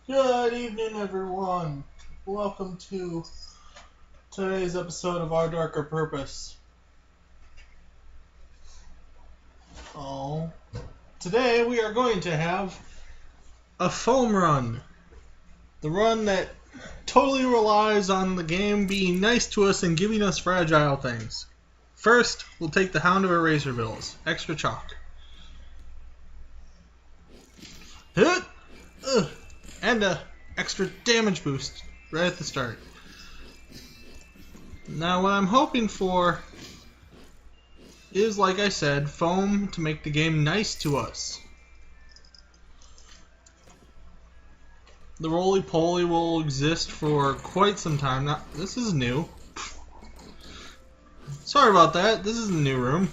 Good evening, everyone. Welcome to today's episode of Our Darker Purpose. Oh, today we are going to have a foam run. The run that totally relies on the game being nice to us and giving us fragile things. First, we'll take the Hound of Eraserbills, extra chalk. And a extra damage boost right at the start. Now what I'm hoping for is, like I said, foam to make the game nice to us. The roly-poly will exist for quite some time. Now, this is new. Sorry about that. This is a new room.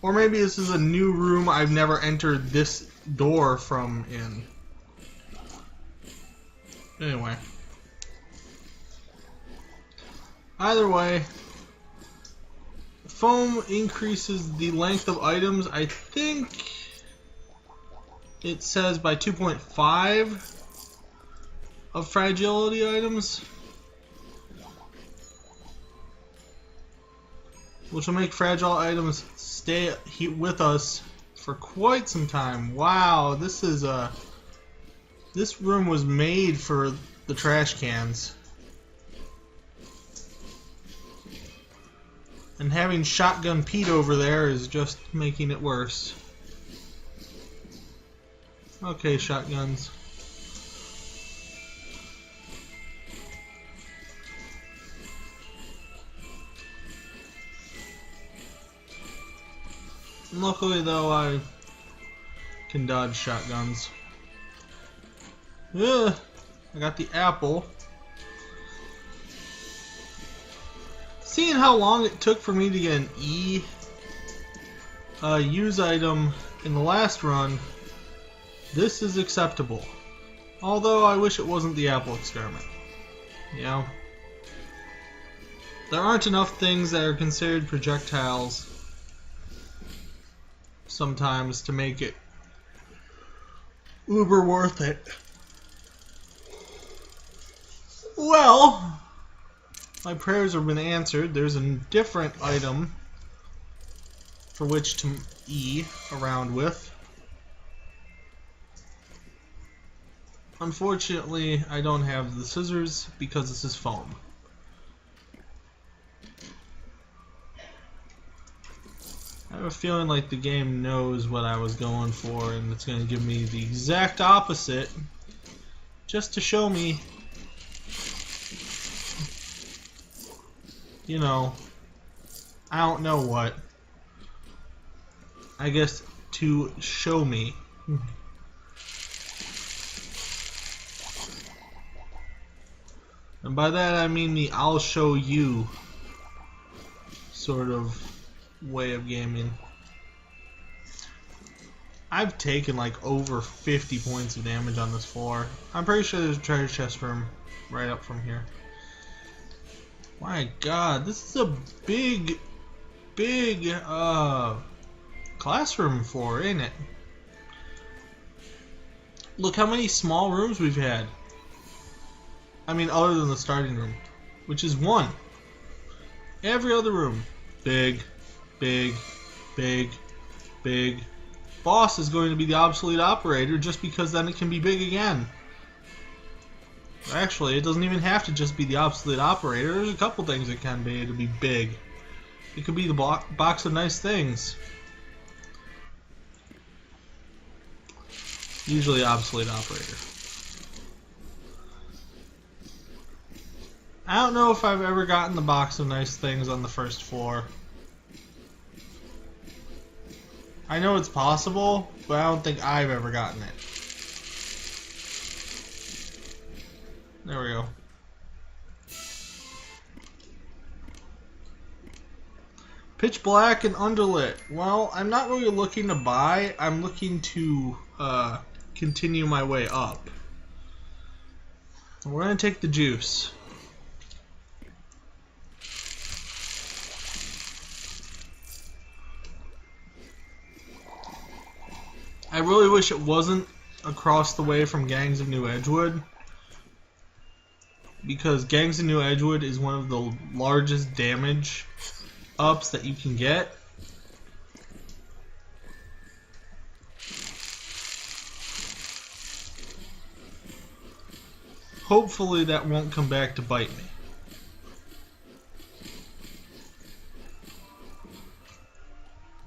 Or maybe this is a new room I've never entered this door from in. Anyway. Either way, foam increases the length of items. I think it says by 2.5 of fragility items, which will make fragile items stay with us for quite some time. Wow, this room was made for the trash cans. And having Shotgun Pete over there is just making it worse. Okay, shotguns. Luckily though, I can dodge shotguns. Ugh, I got the apple. Seeing how long it took for me to get an E use item in the last run, this is acceptable. Although I wish it wasn't the apple experiment. You know? There aren't enough things that are considered projectiles sometimes to make it uber worth it. Well, my prayers have been answered. There's a different item for which to E around with. Unfortunately, I don't have the scissors because this is foam. I have a feeling like the game knows what I was going for and it's going to give me the exact opposite just to show me, you know, I don't know what. I guess to show me. And by that I mean the I'll show you sort of way of gaming. I've taken like over 50 points of damage on this floor. I'm pretty sure there's a treasure chest room right up from here. My god, this is a big classroom floor, ain't it? Look how many small rooms we've had. I mean, other than the starting room, which is one. Every other room, big. Boss is going to be the obsolete operator just because then it can be big again. Actually, it doesn't even have to just be the obsolete operator. There's a couple things it can be to be big. It could be the box of nice things. Usually obsolete operator. I don't know if I've ever gotten the box of nice things on the first floor. I know it's possible, but I don't think I've ever gotten it. There we go. Pitch black and underlit. Well, I'm not really looking to buy. I'm looking to continue my way up. We're going to take the juice. I really wish it wasn't across the way from Gangs of New Edgewood, because Gangs of New Edgewood is one of the largest damage ups that you can get. Hopefully that won't come back to bite me.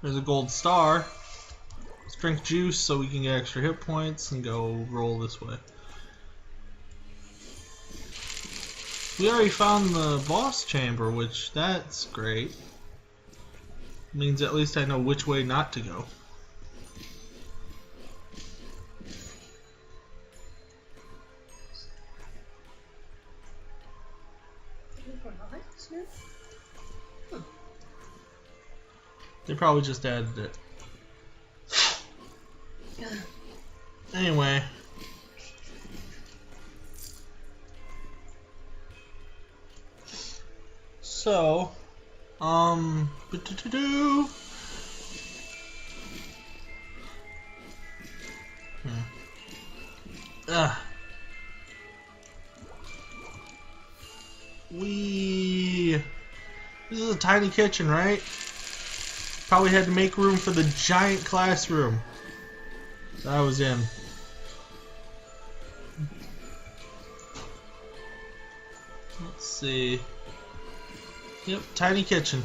There's a gold star. Let's drink juice so we can get extra hit points and go roll this way. We already found the boss chamber, which that's great. Means at least I know which way not to go. They probably just added it. Anyway. So, this is a tiny kitchen, right? Probably had to make room for the giant classroom that I was in. Let's see. Yep, tiny kitchen.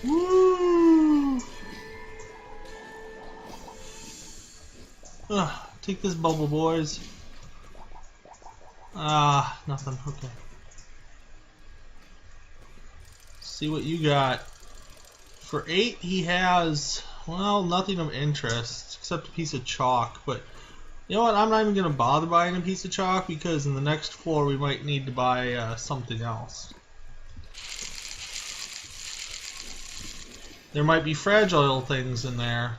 Woo! Take this bubble, boys. Nothing. Okay. See what you got. For 8, he has, well, nothing of interest except a piece of chalk. But you know what? I'm not even going to bother buying a piece of chalk because in the next floor we might need to buy something else. There might be fragile things in there.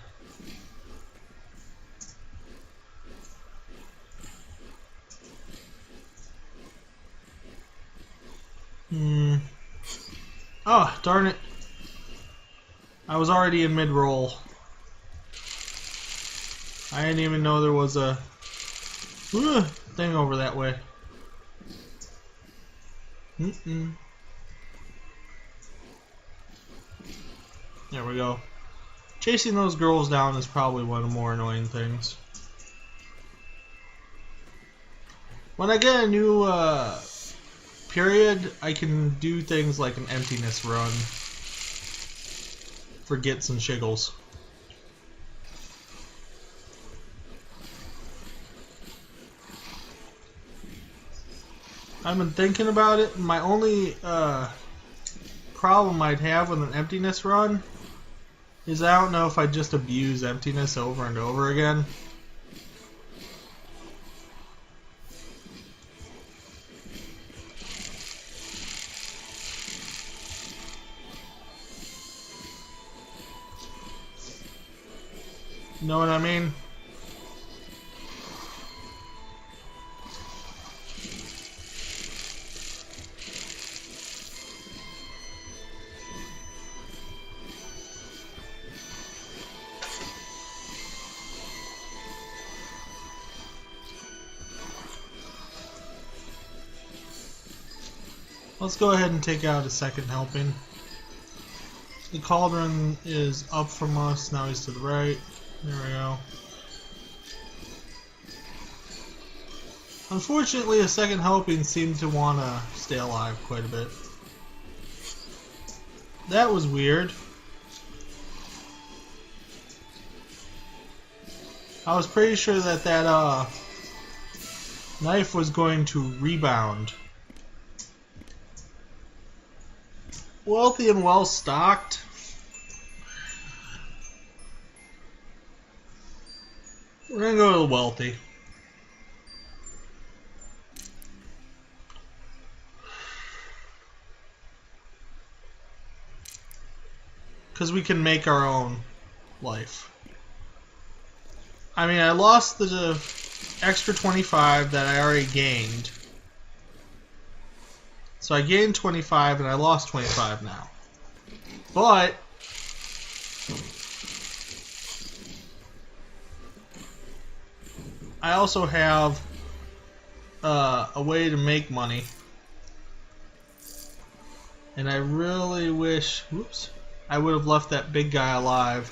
Oh, darn it. I was already in mid-roll. I didn't even know there was a thing over that way. There we go. Chasing those girls down is probably one of the more annoying things. When I get a new period, I can do things like an emptiness run for gits and shiggles. I've been thinking about it. My only problem I'd have with an emptiness run is I don't know if I'd just abuse emptiness over and over again. Know what I mean? Let's go ahead and take out a second helping. The cauldron is up from us, now he's to the right. There we go. Unfortunately, a second helping seemed to want to stay alive quite a bit. That was weird. I was pretty sure that that knife was going to rebound. Wealthy and well stocked. We're gonna go to the wealthy. Because we can make our own life. I mean, I lost the extra 25 that I already gained. So I gained 25 and I lost 25 now. But I also have a way to make money. And I really wish, whoops, I would have left that big guy alive.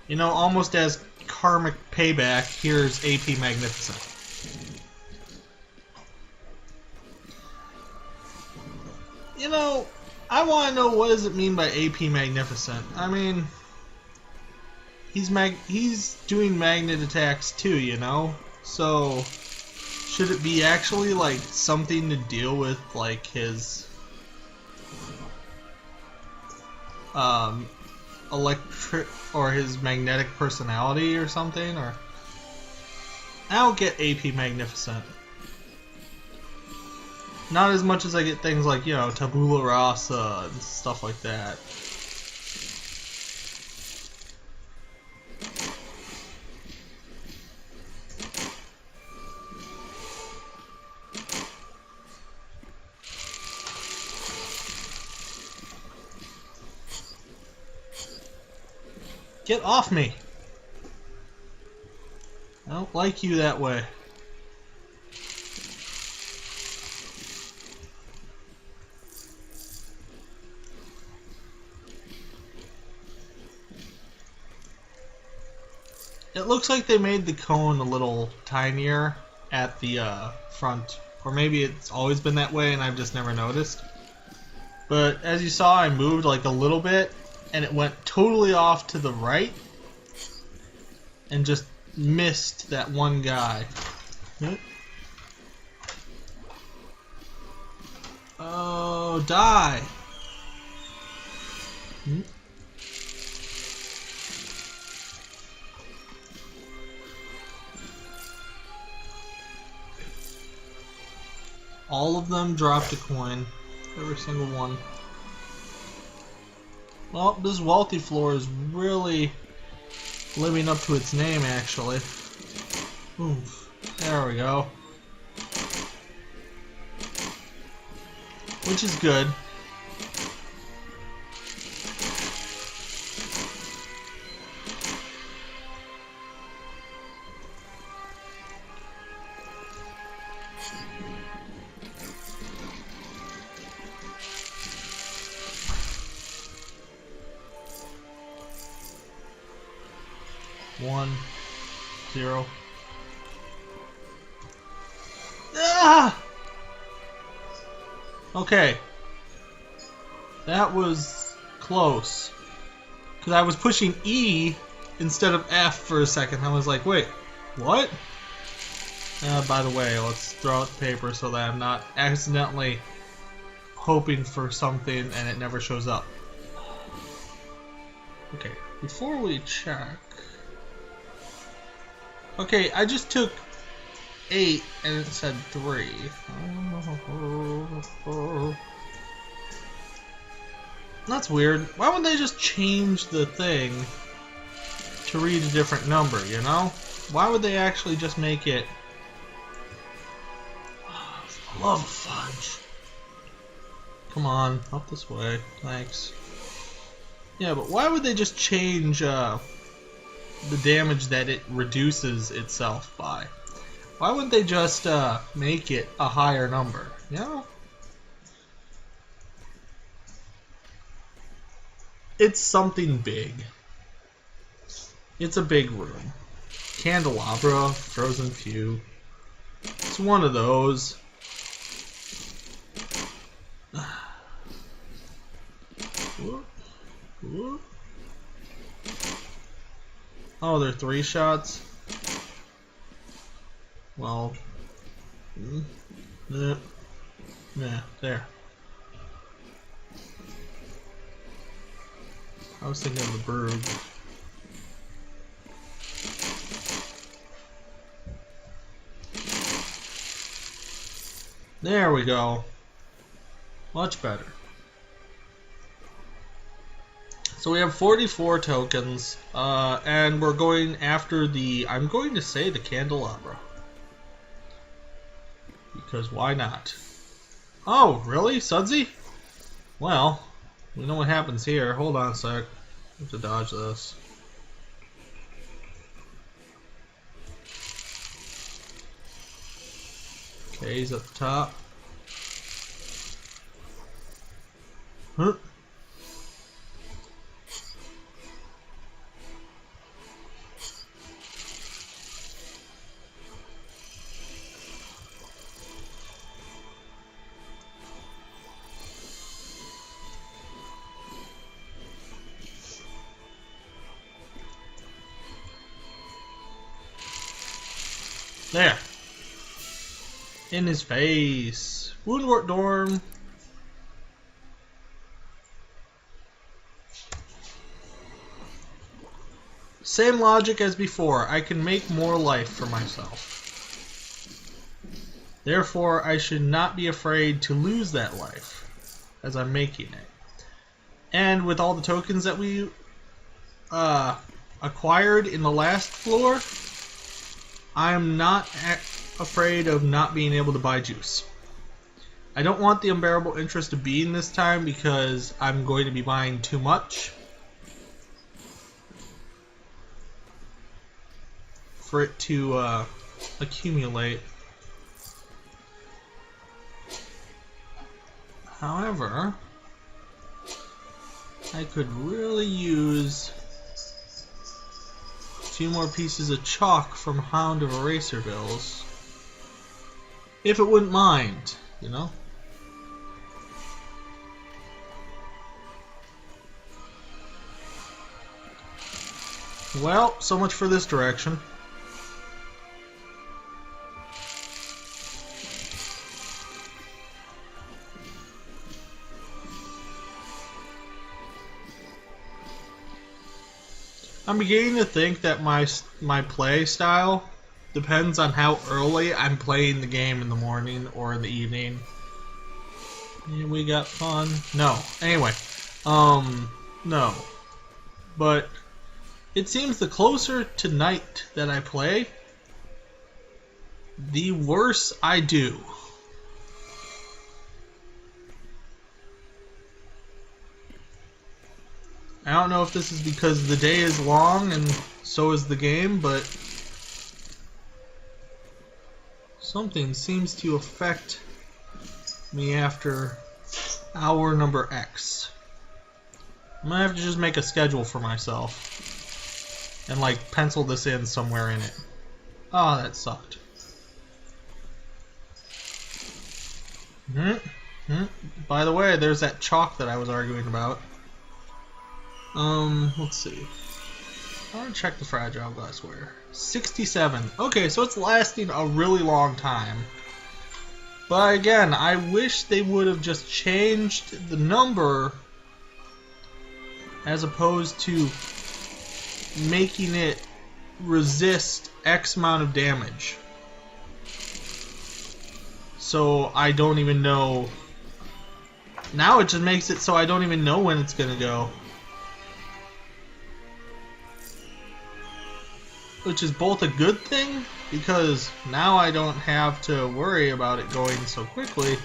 You know, almost as karmic payback, here's AP Magnificent. You know, I want to know, what does it mean by AP Magnificent? I mean, he's doing magnet attacks too, you know? So, should it be actually like something to deal with like his electric or his magnetic personality or something? Or I don't get AP Magnificent. Not as much as I get things like, you know, Tabula Rasa and stuff like that. Get off me! I don't like you that way. It looks like they made the cone a little tinier at the front. Or maybe it's always been that way and I've just never noticed. But as you saw, I moved like a little bit and it went totally off to the right and just missed that one guy. Oh, die! All of them dropped a coin. Every single one. Well, this wealthy floor is really living up to its name, actually. Oof. There we go. Which is good. One, 0. Ah! Okay. That was close. Because I was pushing E instead of F for a second. I was like, wait, what? By the way, let's throw out the paper so that I'm not accidentally hoping for something and it never shows up. Okay, before we check... Okay, I just took 8 and it said 3. That's weird. Why wouldn't they just change the thing to read a different number, you know? Why would they actually just make it... I love fudge. Come on, up this way. Thanks. Yeah, but why would they just change the damage that it reduces itself by? Why wouldn't they just make it a higher number? You know? It's something big. It's a big room. Candelabra, frozen few. It's one of those. Oh, they're 3 shots? Well, yeah, there. I was thinking of the bird. There we go. Much better. So we have 44 tokens, and we're going after the, I'm going to say the candelabra. Because why not? Oh, really? Sudsy? Well, we know what happens here. Hold on a sec. I have to dodge this. Okay, he's up the top. Huh. There. In his face. Woundwort Dorm. Same logic as before. I can make more life for myself. Therefore, I should not be afraid to lose that life as I'm making it. And with all the tokens that we acquired in the last floor, I am not afraid of not being able to buy juice. I don't want the unbearable interest to be in this time because I'm going to be buying too much for it to accumulate. However, I could really use a few more pieces of chalk from Hound of Eraserbills. If it wouldn't mind, you know? Well, so much for this direction. I'm beginning to think that my play style depends on how early I'm playing the game in the morning or in the evening. Yeah, we got fun. No. Anyway, no. But it seems the closer to night that I play, the worse I do. I don't know if this is because the day is long and so is the game, but something seems to affect me after hour number X. I'm gonna have to just make a schedule for myself and like pencil this in somewhere in it. Oh, that sucked. By the way, there's that chalk that I was arguing about. Let's see. I want to check the fragile glassware. 67. Okay, so it's lasting a really long time. But again, I wish they would have just changed the number as opposed to making it resist X amount of damage. So I don't even know. Now it just makes it so I don't even know when it's gonna go. Which is both a good thing, because now I don't have to worry about it going so quickly,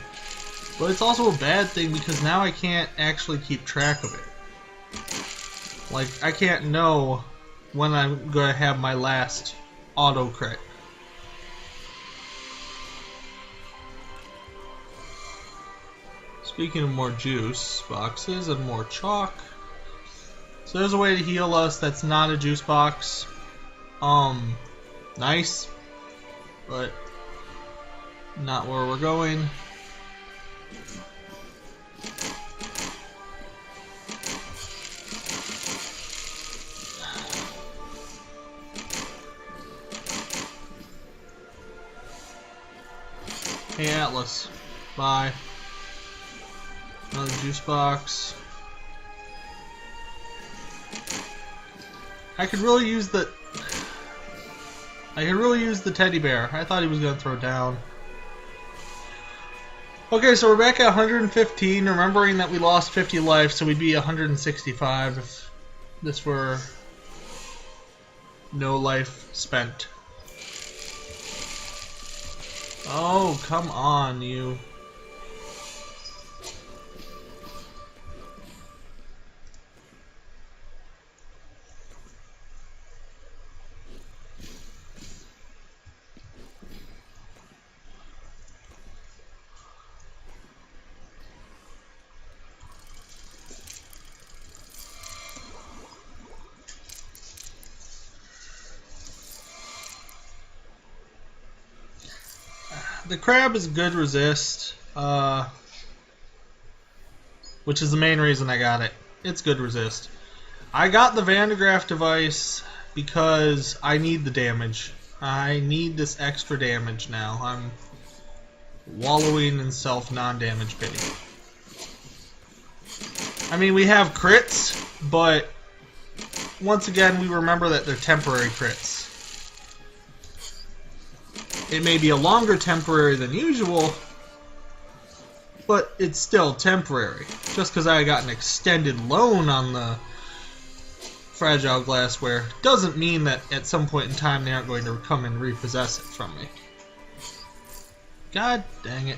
but it's also a bad thing because now I can't actually keep track of it. Like, I can't know when I'm going to have my last auto crit. Speaking of more juice boxes and more chalk, so there's a way to heal us that's not a juice box. Nice, but not where we're going. Hey Atlas, bye. Another juice box. I could really use the teddy bear. I thought he was going to throw down. Okay, so we're back at 115, remembering that we lost 50 life, so we'd be 165 if this were no life spent. Oh, come on, you. The crab is good resist, which is the main reason I got it. It's good resist. I got the Vandegraff device because I need the damage. I need this extra damage now. I'm wallowing in self non-damage pity. I mean, we have crits, but once again, we remember that they're temporary crits. It may be a longer temporary than usual, but it's still temporary. Just because I got an extended loan on the fragile glassware doesn't mean that at some point in time they aren't going to come and repossess it from me. God dang it.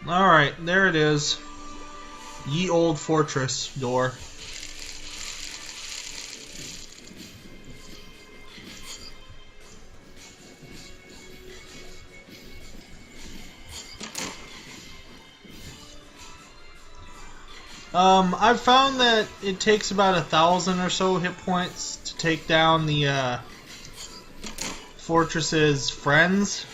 Alright, there it is. Ye old fortress door. I've found that it takes about 1,000 or so hit points to take down the fortress's friends.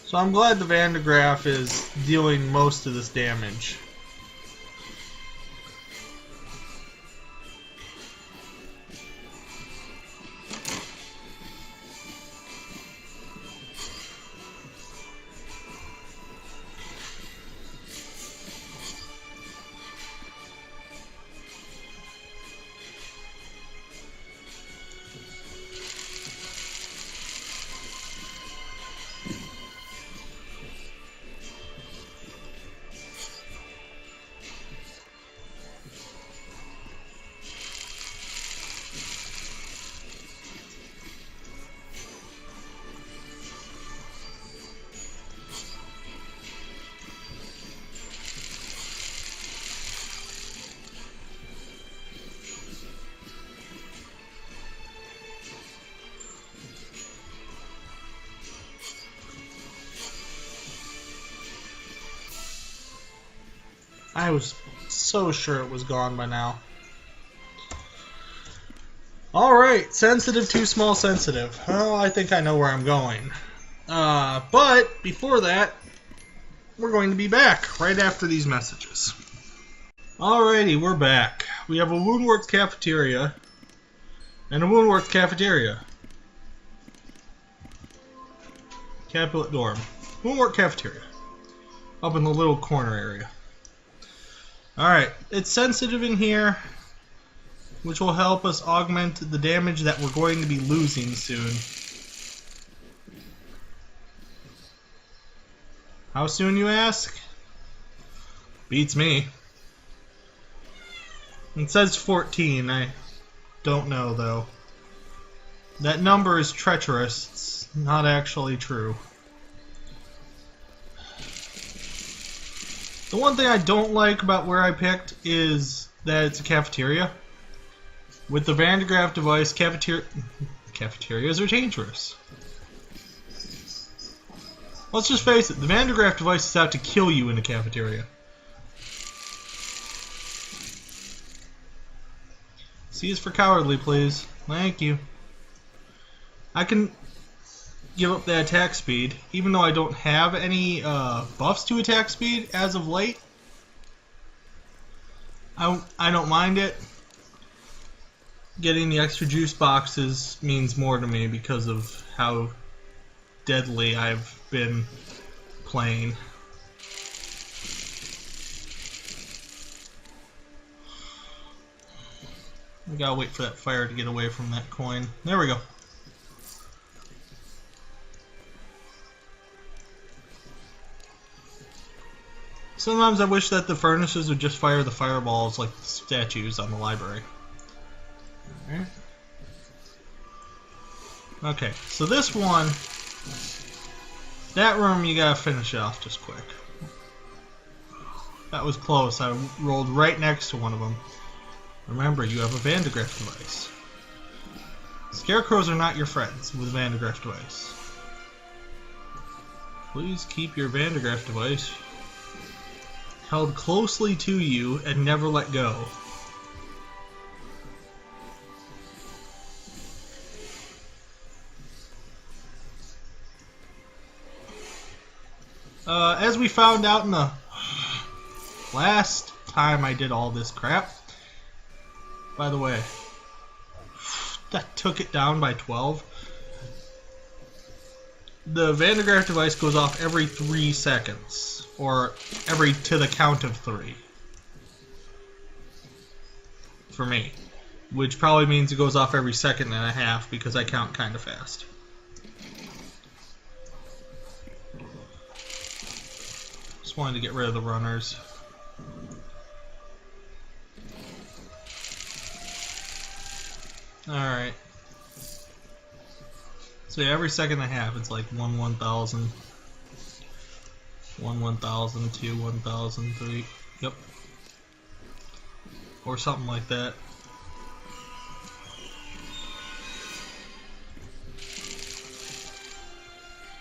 So I'm glad the Vandegraff is dealing most of this damage. I was so sure it was gone by now. Alright, sensitive, too small, sensitive. Well, I think I know where I'm going. But before that, we're going to be back right after these messages. Alrighty, we're back. We have a Woundworks cafeteria and a Woundworks cafeteria. Capulet dorm. Woundworks cafeteria. Up in the little corner area. Alright, it's sensitive in here, which will help us augment the damage that we're going to be losing soon. How soon, you ask? Beats me. It says 14, I don't know though. That number is treacherous, it's not actually true. The one thing I don't like about where I picked is that it's a cafeteria. With the Vandegraff device, cafeterias are dangerous. Let's just face it, the Vandegraff device is out to kill you in a cafeteria. C is for cowardly, please. Thank you. I can give up the attack speed, even though I don't have any buffs to attack speed as of late. I don't mind it. Getting the extra juice boxes means more to me because of how deadly I've been playing. We gotta wait for that fire to get away from that coin. There we go. Sometimes I wish that the furnaces would just fire the fireballs like the statues on the library. Alright. Okay, so this one, that room you gotta finish off just quick. That was close. I rolled right next to one of them. Remember, you have a Vandegraff device. Scarecrows are not your friends with a Vandegraff device. Please keep your Vandergraft device held closely to you and never let go. As we found out in the last time I did all this crap, by the way, that took it down by 12. The Vandergraft device goes off every 3 seconds, or every to the count of 3. For me. Which probably means it goes off every second and a half because I count kind of fast. Just wanted to get rid of the runners. Alright. So yeah, every second and a half it's like 1 1,000. 1 1,000, 2 1,000, 3. Yep. Or something like that.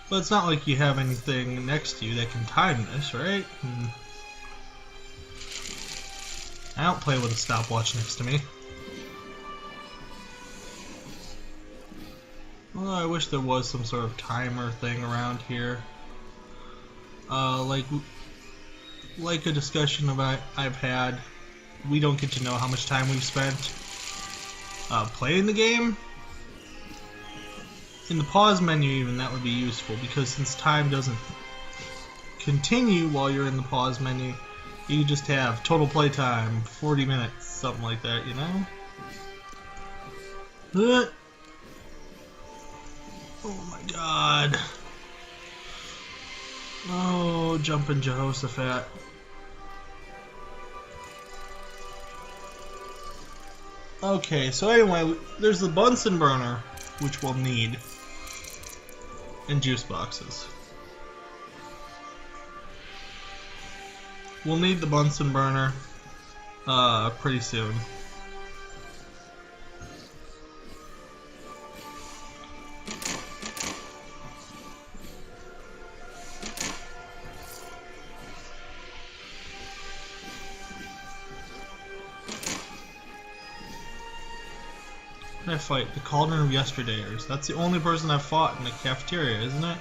But it's not like you have anything next to you that can time this, right? I don't play with a stopwatch next to me. Well, I wish there was some sort of timer thing around here. Like a discussion I've had, we don't get to know how much time we've spent playing the game. In the pause menu even, that would be useful, because since time doesn't continue while you're in the pause menu, you just have total play time, 40 minutes, something like that, you know? Oh my god. Oh, jumping Jehoshaphat. Okay, so anyway, there's the Bunsen burner, which we'll need, and juice boxes. We'll need the Bunsen burner pretty soon. I fight the Cauldron of Yesterdayers. That's the only person I've fought in the cafeteria, isn't it?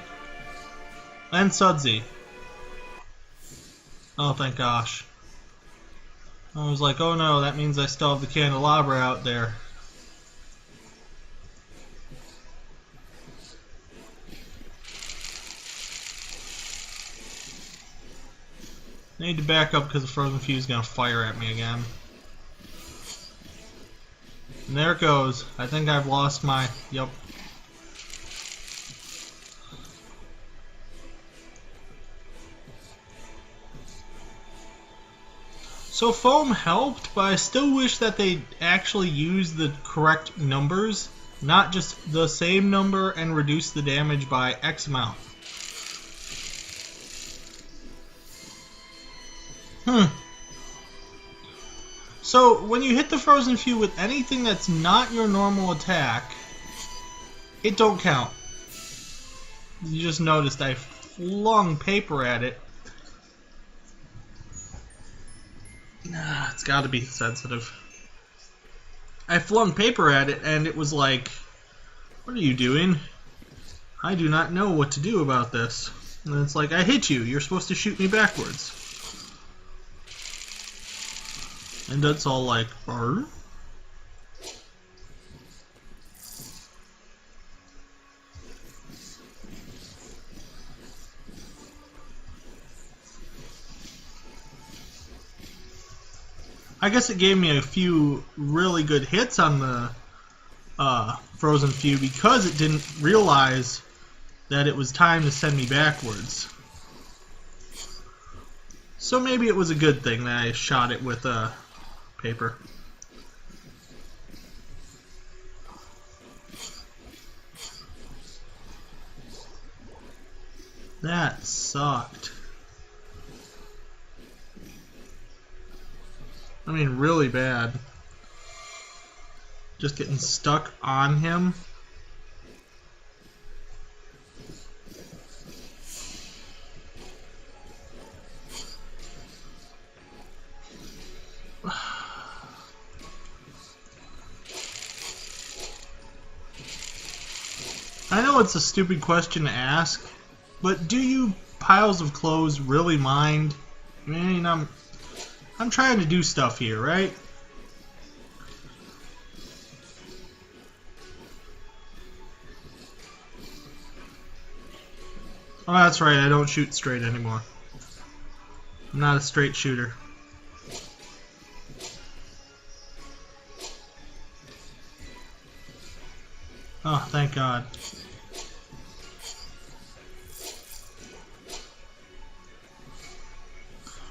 And Sudsy. Oh, thank gosh. I was like, oh no, that means I still have the candelabra out there. I need to back up because the Frozen Few is going to fire at me again. And there it goes. I think I've lost my... Yep. So foam helped, but I still wish that they'd actually use the correct numbers, not just the same number and reduce the damage by X amount. So, when you hit the Frozen Few with anything that's not your normal attack, it don't count. You just noticed I flung paper at it. It's gotta be sensitive. I flung paper at it and it was like, what are you doing? I do not know what to do about this. And it's like, I hit you. You're supposed to shoot me backwards. And that's all like, Arr? I guess it gave me a few really good hits on the Frozen Few because it didn't realize that it was time to send me backwards. So maybe it was a good thing that I shot it with paper. That sucked. I mean, really bad. Just getting stuck on him. I know it's a stupid question to ask, but do you piles of clothes really mind? I mean, I'm trying to do stuff here, right? Oh, that's right, I don't shoot straight anymore. I'm not a straight shooter. Oh, thank God.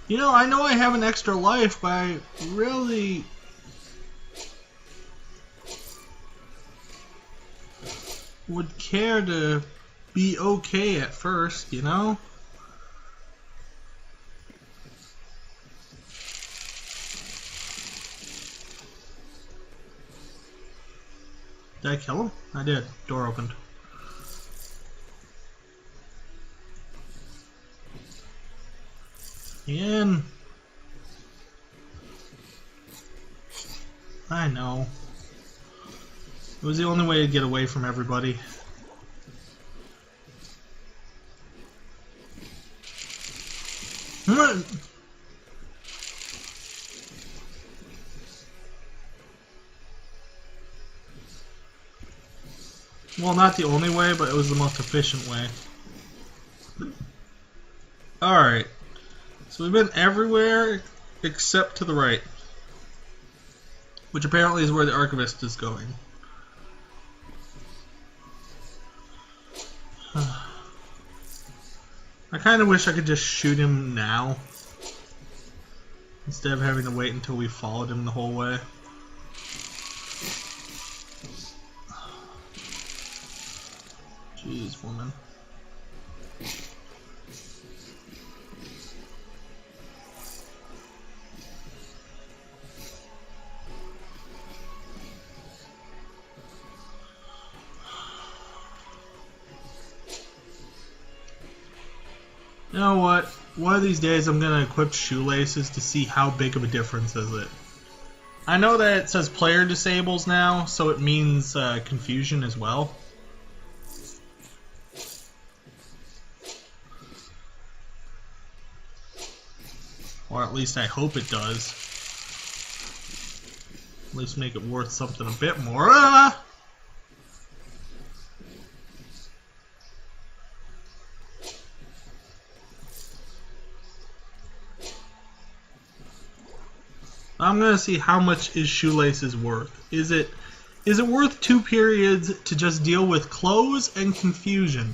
You know I have an extra life, but I really... would care to be okay at first, you know? Did I kill him? I did. Door opened. In. I know. It was the only way to get away from everybody. Well, not the only way, but it was the most efficient way. Alright. So we've been everywhere except to the right. Which apparently is where the Archivist is going. I kind of wish I could just shoot him now, instead of having to wait until we followed him the whole way. Jeez, woman. You know what? One of these days I'm going to equip shoelaces to see how big of a difference is it. I know that it says player disables now, so it means confusion as well. Or at least I hope it does. At least make it worth something a bit more. Ah! I'm gonna see how much is shoelaces worth. Is it worth 2 periods to just deal with clothes and confusion?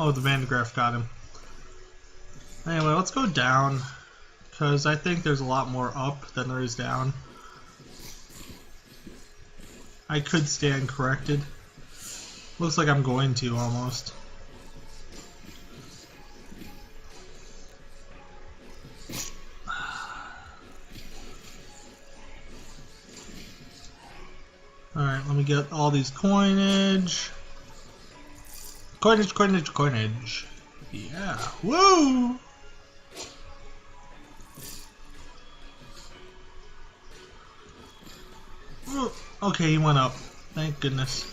Oh, the Van de Graaff got him. Anyway, let's go down, because I think there's a lot more up than there is down. I could stand corrected. Looks like I'm going to, almost. Alright, let me get all these coinage. Coinage, coinage, coinage. Yeah. Woo! Okay, he went up. Thank goodness.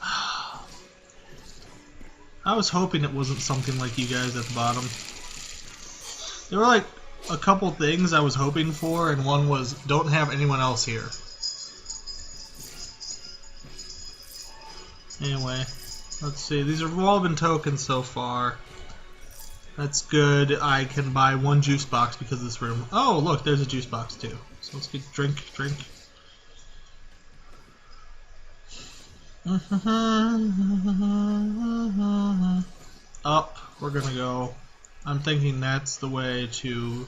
I was hoping it wasn't something like you guys at the bottom. There were like a couple things I was hoping for, and one was don't have anyone else here. Anyway. Let's see, these have all been tokens so far. That's good. I can buy 1 juice box because of this room. Oh, look, there's a juice box too. So let's get drink. Up, we're gonna go. I'm thinking that's the way to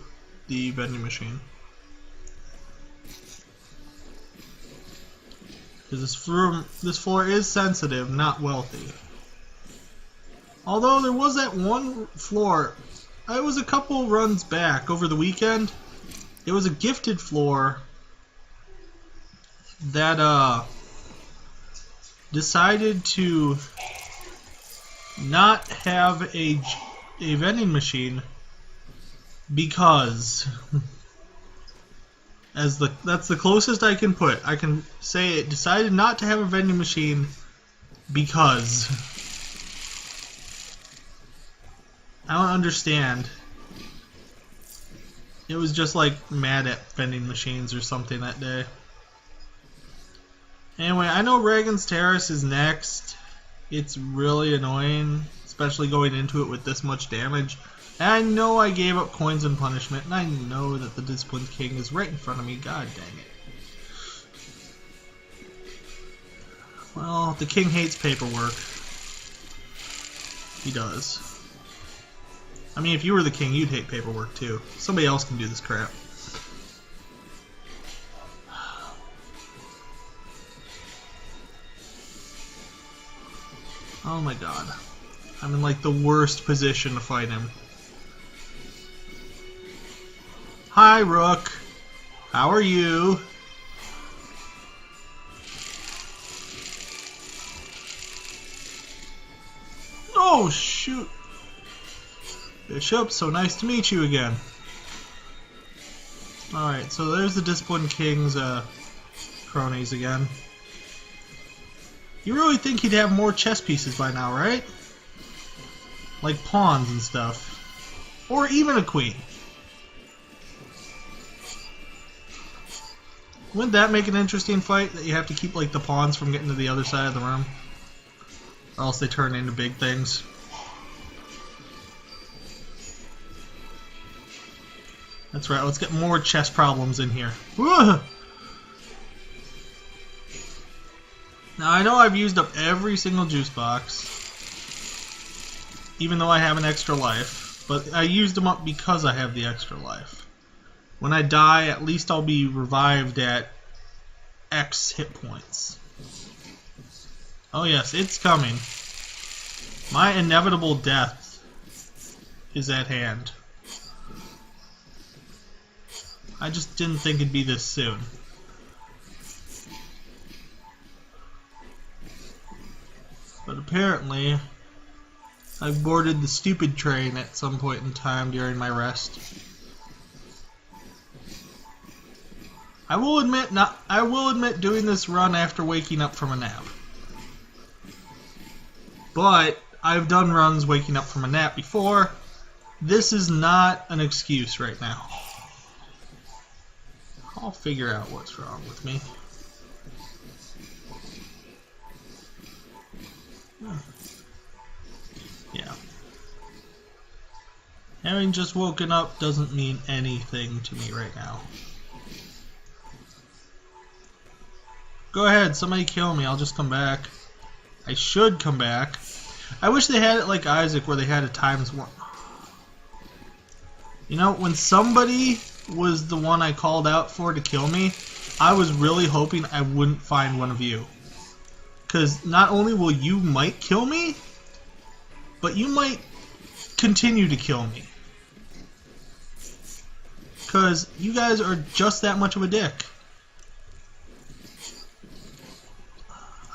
the vending machine. Because this floor is sensitive, not wealthy. Although there was that one floor, it was a couple runs back over the weekend. It was a gifted floor that decided to not have a vending machine because that's the closest I can put. I can say it decided not to have a vending machine because I don't understand. It was just like mad at vending machines or something that day. Anyway, I know Reagan's Terrace is next. It's really annoying, especially going into it with this much damage. And I know I gave up coins and punishment, and I know that the Disciplined King is right in front of me. God dang it. Well, the king hates paperwork. He does. I mean, if you were the king, you'd hate paperwork too. Somebody else can do this crap. Oh my god. I'm in like the worst position to fight him. Hi, Rook. How are you? Oh, shoot. Bishop, so nice to meet you again. Alright, so there's the Disciplined King's cronies again. You really think he'd have more chess pieces by now, right? Like pawns and stuff. Or even a queen. Wouldn't that make an interesting fight? That you have to keep like the pawns from getting to the other side of the room? Or else they turn into big things. That's right, let's get more chess problems in here. Whoa! Now I know I've used up every single juice box, even though I have an extra life, but I used them up because I have the extra life. When I die, at least I'll be revived at X hit points. Oh yes, it's coming. My inevitable death is at hand. I just didn't think it'd be this soon. But apparently, I boarded the stupid train at some point in time during my rest. I will admit doing this run after waking up from a nap. But I've done runs waking up from a nap before. This is not an excuse right now. I'll figure out what's wrong with me. Yeah. Having just woken up doesn't mean anything to me right now. Go ahead, somebody kill me, I'll just come back. I should come back. I wish they had it like Isaac where they had a times one. You know, when somebody was the one I called out for to kill me, I was really hoping I wouldn't find one of you. Because not only will you might kill me, but you might continue to kill me. Because you guys are just that much of a dick.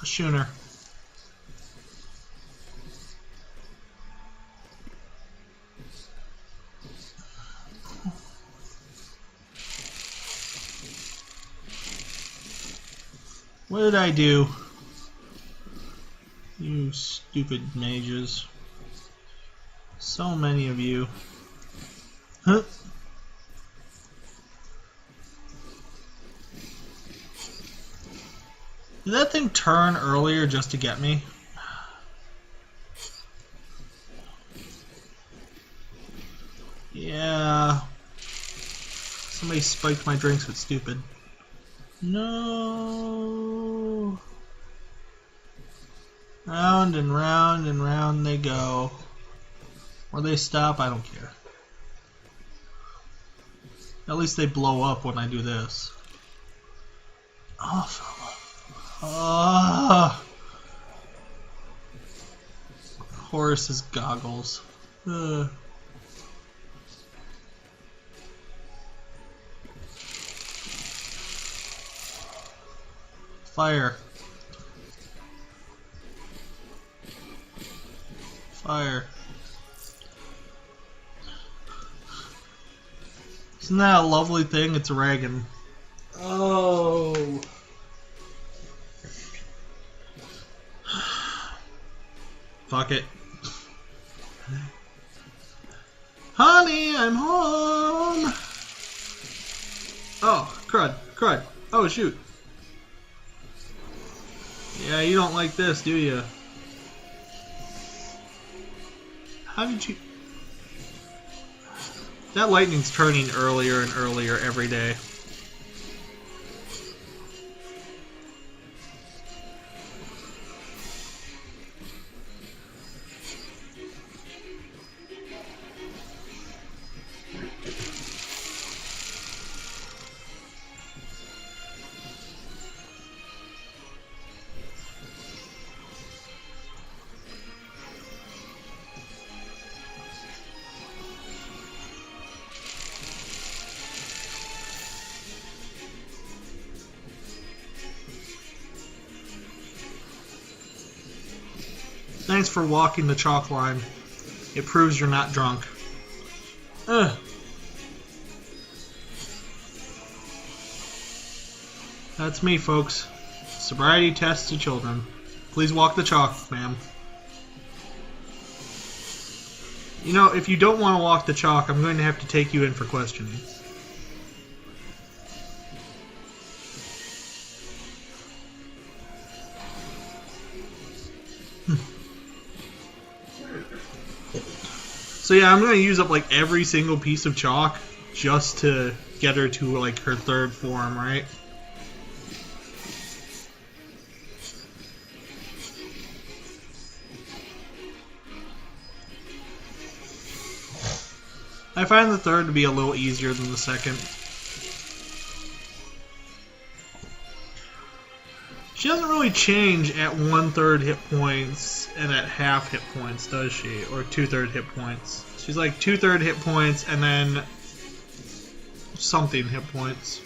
A schooner. What did I do? You stupid mages. So many of you. Huh? Did that thing turn earlier just to get me? Yeah. Somebody spiked my drinks with stupid. No. Round and round and round they go. Or they stop, I don't care. At least they blow up when I do this. Oh, Horace's goggles. Fire. Fire. Isn't that a lovely thing? It's a Reagan. Oh. Fuck it. Honey, I'm home. Oh, crud, crud. Oh, shoot. Yeah, you don't like this, do you? How did you... That lightning's turning earlier and earlier every day. Thanks for walking the chalk line. It proves you're not drunk. Ugh. That's me, folks. Sobriety test to children. Please walk the chalk, ma'am. You know, if you don't want to walk the chalk, I'm going to have to take you in for questioning. So yeah, I'm going to use up like every single piece of chalk just to get her to like her third form, right? I find the third to be a little easier than the second. She doesn't really change at 1/3 hit points and at half hit points, does she? Or 2/3 hit points. She's like 2/3 hit points and then something hit points.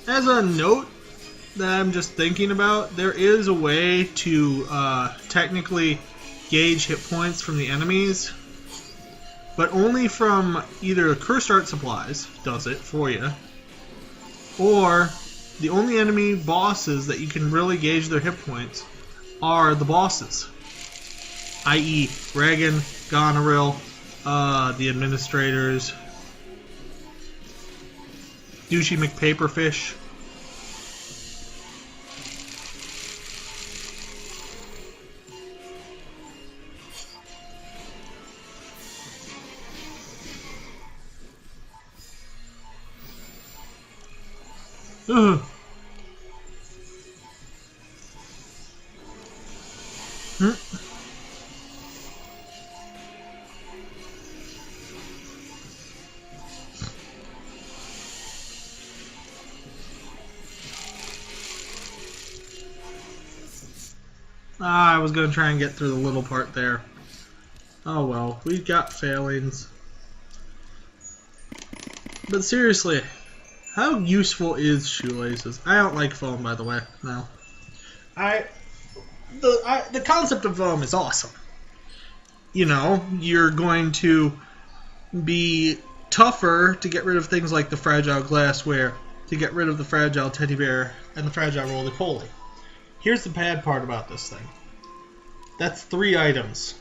As a note that I'm just thinking about, there is a way to technically gauge hit points from the enemies, but only from either Cursed Art Supplies does it for you, or the only enemy bosses that you can really gauge their hit points are the bosses, i.e. Reagan, Goneril, the administrators, Douchey McPaperfish. Ugh. I was going to try and get through the little part there. Oh well, we've got failings. But seriously, how useful is shoelaces? I don't like foam, by the way. No. The concept of foam is awesome. You know, you're going to be tougher to get rid of things like the fragile glassware, to get rid of the fragile teddy bear, and the fragile roly-poly. Here's the bad part about this thing. That's 3 items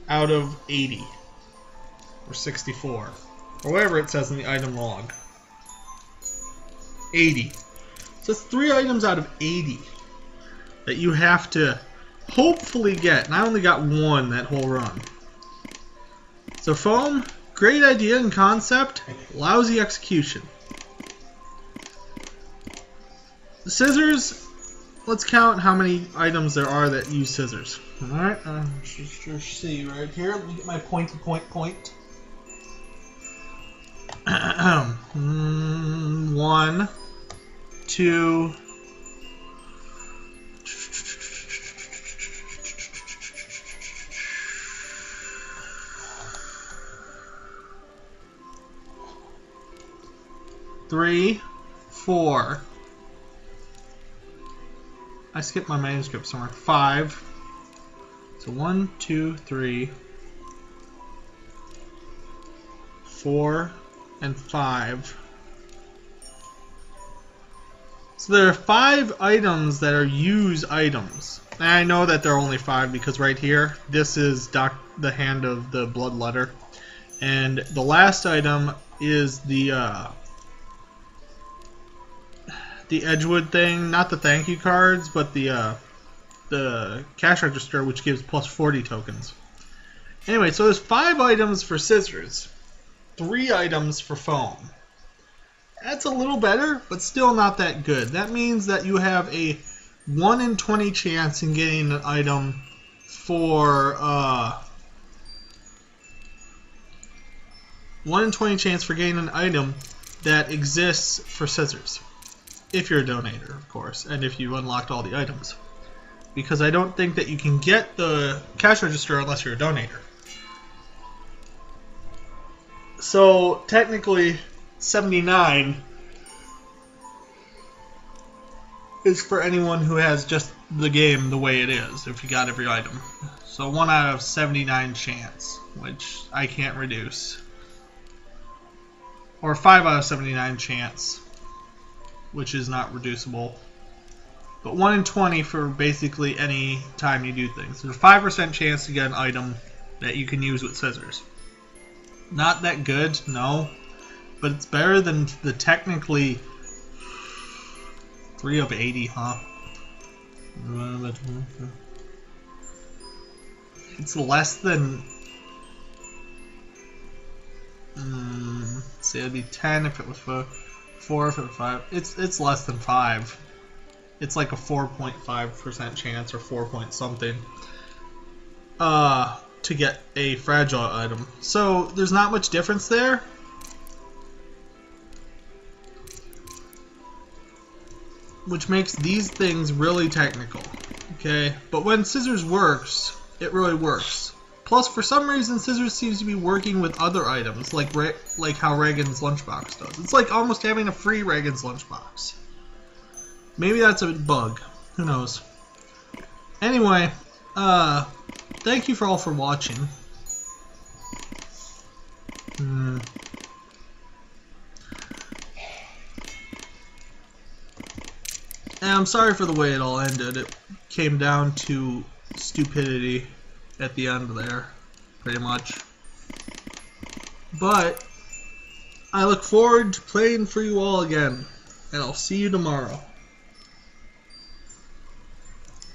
out of 80. Or 64. Or whatever it says in the item log. 80. So it's 3 items out of 80 that you have to hopefully get. And I only got 1 that whole run. So foam, great idea and concept, lousy execution. The scissors, let's count how many items there are that use scissors. Alright, just see right here. Let me get my point. 1, 2, 3, 4. I skipped my manuscript somewhere. 5. So 1, 2, 3, 4, and 5. So there are 5 items that are use items. And I know that there are only 5 because right here, this is the hand of the bloodletter. And the last item is the Edgewood thing, not the thank you cards, but the cash register, which gives plus 40 tokens. Anyway, so there's 5 items for scissors, 3 items for foam. That's a little better, but still not that good. That means that you have a 1 in 20 chance in getting an item for 1 in 20 chance for getting an item that exists for scissors. If you're a donator, of course, and if you unlocked all the items. Because I don't think that you can get the cash register unless you're a donator. So, technically, 79 is for anyone who has just the game the way it is, if you got every item. So 1 out of 79 chance, which I can't reduce. Or 5 out of 79 chance, which is not reducible. But 1 in 20 for basically any time you do things. There's a 5% chance to get an item that you can use with scissors. Not that good, no. But it's better than the technically 3 of 80, huh? It's less than... see, it'd be 10 if it was 4 if it was 5. It's less than 5. It's like a 4.5% chance or 4 point something to get a fragile item. So there's not much difference there. Which makes these things really technical. Okay, but when scissors works, it really works. Plus, for some reason, scissors seems to be working with other items, like how Reagan's lunchbox does. It's like almost having a free Reagan's lunchbox. Maybe that's a bug. Who knows? Anyway, thank you all for watching. And I'm sorry for the way it all ended. It came down to stupidity at the end there, pretty much. But I look forward to playing for you all again, and I'll see you tomorrow.